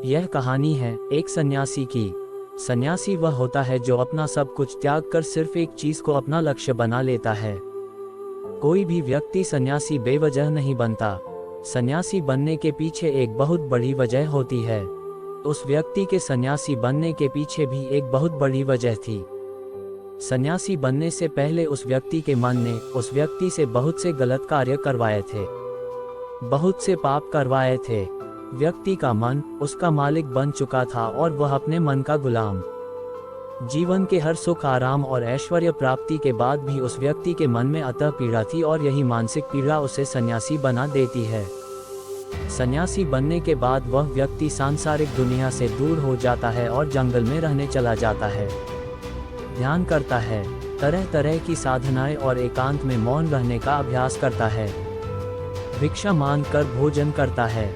यह कहानी है एक सन्यासी की। सन्यासी वह होता है जो अपना सब कुछ त्याग कर सिर्फ एक चीज को अपना लक्ष्य बना लेता है। कोई भी व्यक्ति सन्यासी बेवजह नहीं बनता। सन्यासी बनने के पीछे एक बहुत बड़ी वजह होती है। उस व्यक्ति के सन्यासी बनने के पीछे भी एक बहुत बड़ी वजह थी। सन्यासी बनने से पहले उस व्यक्ति के मन ने उस व्यक्ति से बहुत से गलत कार्य करवाए थे, बहुत से पाप करवाए थे। व्यक्ति का मन उसका मालिक बन चुका था और वह अपने मन का गुलाम। जीवन के हर सुख आराम और ऐश्वर्य प्राप्ति के बाद भी उस व्यक्ति के मन में अतः पीड़ा थी और यही मानसिक पीड़ा उसे सन्यासी बना देती है। सन्यासी बनने के बाद वह व्यक्ति सांसारिक दुनिया से दूर हो जाता है और जंगल में रहने चला जाता है। ध्यान करता है, तरह तरह की साधनाएं और एकांत में मौन रहने का अभ्यास करता है। भिक्षा मांग कर भोजन करता है,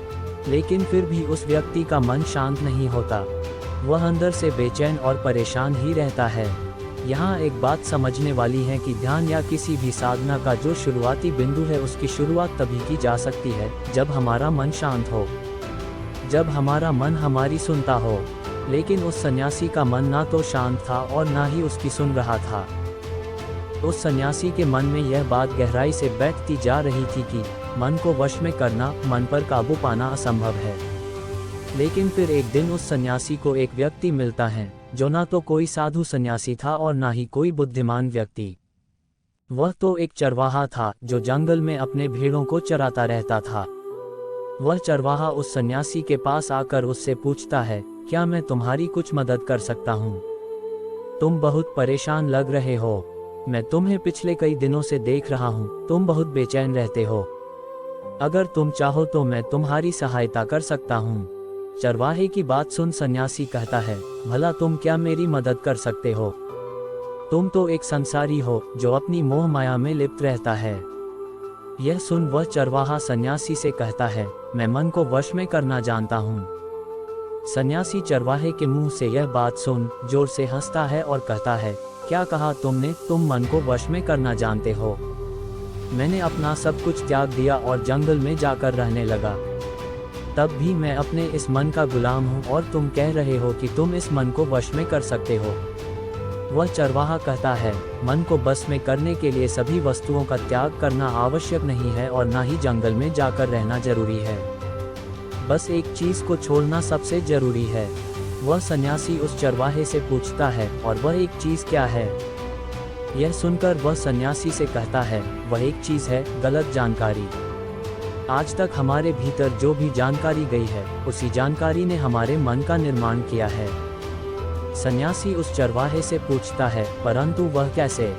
लेकिन फिर भी उस व्यक्ति का मन शांत नहीं होता। वह अंदर से बेचैन और परेशान ही रहता है। यहाँ एक बात समझने वाली है कि ध्यान या किसी भी साधना का जो शुरुआती बिंदु है उसकी शुरुआत तभी की जा सकती है जब हमारा मन शांत हो, जब हमारा मन हमारी सुनता हो। लेकिन उस सन्यासी का मन ना तो शांत था और ना ही उसकी सुन रहा था। उस सन्यासी के मन में यह बात गहराई से बैठती जा रही थी कि मन को वश में करना, मन पर काबू पाना असंभव है। लेकिन फिर एक दिन उस सन्यासी को एक व्यक्ति मिलता है जो ना तो कोई साधु सन्यासी था और ना ही कोई बुद्धिमान व्यक्ति। वह तो एक चरवाहा था जो जंगल में अपने भेड़ों को चराता रहता था। वह चरवाहा उस सन्यासी के पास आकर उससे पूछता है, क्या मैं तुम्हारी कुछ मदद कर सकता हूँ? तुम बहुत परेशान लग रहे हो। मैं तुम्हें पिछले कई दिनों से देख रहा हूँ, तुम बहुत बेचैन रहते हो। अगर तुम चाहो तो मैं तुम्हारी सहायता कर सकता हूँ। चरवाहे की बात सुन सन्यासी कहता है, भला तुम क्या मेरी मदद कर सकते हो? तुम तो एक संसारी हो जो अपनी मोह माया में लिप्त रहता है। यह सुन वह चरवाहा सन्यासी से कहता है, मैं मन को वश में करना जानता हूँ। सन्यासी चरवाहे के मुंह से यह बात सुन जोर से हंसता है और कहता है, क्या कहा तुमने? तुम मन को वश में करना जानते हो? मैंने अपना सब कुछ त्याग दिया और जंगल में जाकर रहने लगा। तब भी मैं अपने इस मन का गुलाम हूँ और तुम कह रहे हो कि तुम इस मन को वश में कर सकते हो। वह चरवाहा कहता है, मन को बस में करने के लिए सभी वस्तुओं का त्याग करना आवश्यक नहीं है और ना ही जंगल में जाकर रहना जरूरी है। बस एक चीज को छोड़ना सबसे जरूरी है। वह सन्यासी उस चरवाहे से पूछता है, और वह एक चीज क्या है? यह सुनकर वह सन्यासी से कहता है, वह एक चीज है गलत जानकारी। आज तक हमारे भीतर जो भी जानकारी गई है उसी जानकारी ने हमारे मन का निर्माण किया है। सन्यासी उस चरवाहे से पूछता है, परंतु वह कैसे?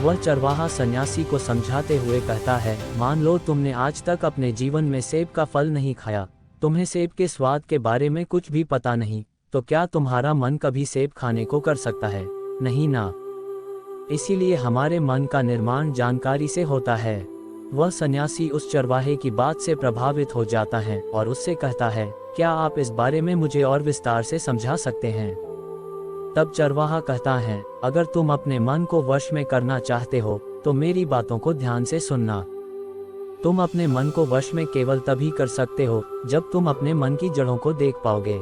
वह चरवाहा सन्यासी को समझाते हुए कहता है, मान लो तुमने आज तक अपने जीवन में सेब का फल नहीं खाया, तुम्हें सेब के स्वाद के बारे में कुछ भी पता नहीं, तो क्या तुम्हारा मन कभी सेब खाने को कर सकता है? नहीं ना। इसीलिए हमारे मन का निर्माण जानकारी से होता है। वह सन्यासी उस चरवाहे की बात से प्रभावित हो जाता है और उससे कहता है, क्या आप इस बारे में मुझे और विस्तार से समझा सकते हैं? तब चरवाहा कहता है, अगर तुम अपने मन को वश में करना चाहते हो तो मेरी बातों को ध्यान से सुनना। तुम अपने मन को वश में केवल तभी कर सकते हो जब तुम अपने मन की जड़ों को देख पाओगे।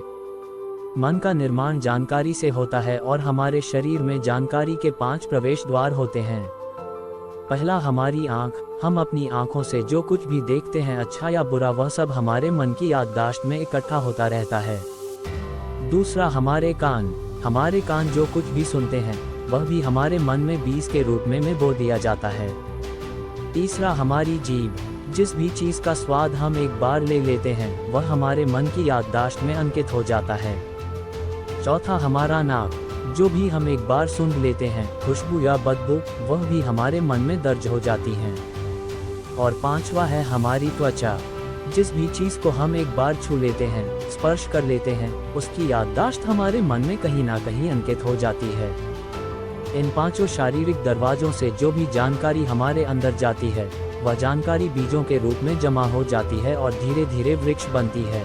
मन का निर्माण जानकारी से होता है और हमारे शरीर में जानकारी के 5 प्रवेश द्वार होते हैं। पहला हमारी आँख। हम अपनी आँखों से जो कुछ भी देखते हैं, अच्छा या बुरा, वह सब हमारे मन की याददाश्त में इकट्ठा होता रहता है। दूसरा हमारे कान। हमारे कान जो कुछ भी सुनते हैं वह भी हमारे मन में बीज के रूप में बो दिया जाता है। तीसरा हमारी जीभ। जिस भी चीज़ का स्वाद हम एक बार ले लेते हैं वह हमारे मन की याददाश्त में अंकित हो जाता है। चौथा हमारा नाक। जो भी हम एक बार सूंघ लेते हैं, खुशबू या बदबू, वह भी हमारे मन में दर्ज हो जाती हैं। और पांचवा है हमारी त्वचा। जिस भी चीज़ को हम एक बार छू लेते हैं, स्पर्श कर लेते हैं, उसकी याददाश्त हमारे मन में कहीं ना कहीं अंकित हो जाती है। इन 5 शारीरिक दरवाजों से जो भी जानकारी हमारे अंदर जाती है वह जानकारी बीजों के रूप में जमा हो जाती है और धीरे धीरे वृक्ष बनती है।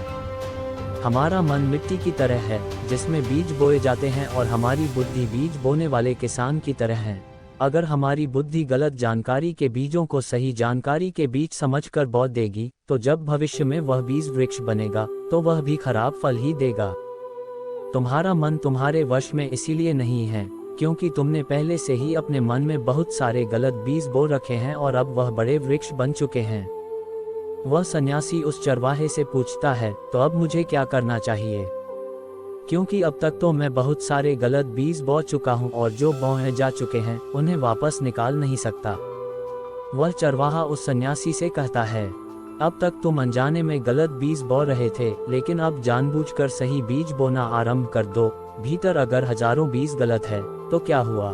हमारा मन मिट्टी की तरह है जिसमें बीज बोए जाते हैं और हमारी बुद्धि बीज बोने वाले किसान की तरह है। अगर हमारी बुद्धि गलत जानकारी के बीजों को सही जानकारी के बीज समझकर बो देगी, तो जब भविष्य में वह बीज वृक्ष बनेगा, तो वह भी खराब फल ही देगा। तुम्हारा मन तुम्हारे वश में इसीलिए नहीं है क्योंकि तुमने पहले से ही अपने मन में बहुत सारे गलत बीज बो रखे हैं और अब वह बड़े वृक्ष बन चुके हैं। वह सन्यासी उस चरवाहे से पूछता है, तो अब मुझे क्या करना चाहिए? क्योंकि अब तक तो मैं बहुत सारे गलत बीज बो चुका हूँ और जो बोए जा चुके हैं उन्हें वापस निकाल नहीं सकता। वह चरवाहा उस सन्यासी से कहता है, अब तक तुम अनजाने में गलत बीज बो रहे थे, लेकिन अब जानबूझकर सही बीज बोना आरंभ कर दो। भीतर अगर हजारों बीज गलत है तो क्या हुआ?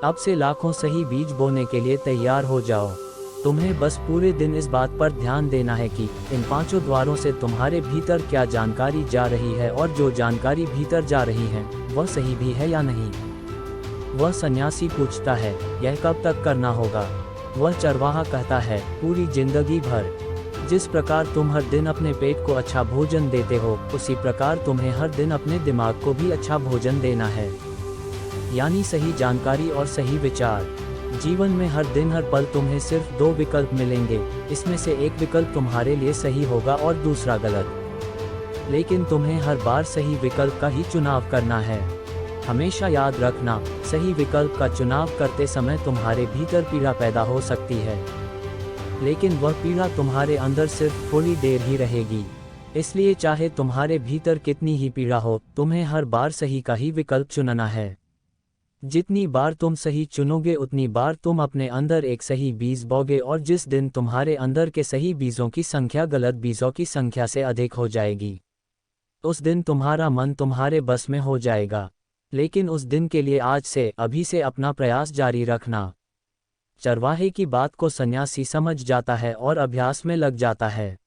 अब से लाखों सही बीज बोने के लिए तैयार हो जाओ। तुम्हें बस पूरे दिन इस बात पर ध्यान देना है कि इन 5 द्वारों से तुम्हारे भीतर क्या जानकारी जा रही है और जो जानकारी भीतर जा रही है वह सही भी है या नहीं। वह सन्यासी पूछता है, यह कब तक करना होगा? वह चरवाहा कहता है, पूरी जिंदगी भर। जिस प्रकार तुम हर दिन अपने पेट को अच्छा भोजन देते हो, उसी प्रकार तुम्हें हर दिन अपने दिमाग को भी अच्छा भोजन देना है, यानी सही जानकारी और सही विचार। जीवन में हर दिन हर पल तुम्हें सिर्फ 2 विकल्प मिलेंगे, इसमें से एक विकल्प तुम्हारे लिए सही होगा और दूसरा गलत। लेकिन तुम्हें हर बार सही विकल्प का ही चुनाव करना है। हमेशा याद रखना, सही विकल्प का चुनाव करते समय तुम्हारे भीतर पीड़ा पैदा हो सकती है, लेकिन वह पीड़ा तुम्हारे अंदर सिर्फ थोड़ी देर ही रहेगी। इसलिए चाहे तुम्हारे भीतर कितनी ही पीड़ा हो, तुम्हें हर बार सही का ही विकल्प चुनना है। जितनी बार तुम सही चुनोगे उतनी बार तुम अपने अंदर एक सही बीज बोगे, और जिस दिन तुम्हारे अंदर के सही बीजों की संख्या गलत बीजों की संख्या से अधिक हो जाएगी, उस दिन तुम्हारा मन तुम्हारे बस में हो जाएगा। लेकिन उस दिन के लिए आज से, अभी से अपना प्रयास जारी रखना। चरवाहे की बात को सन्यासी समझ जाता है और अभ्यास में लग जाता है।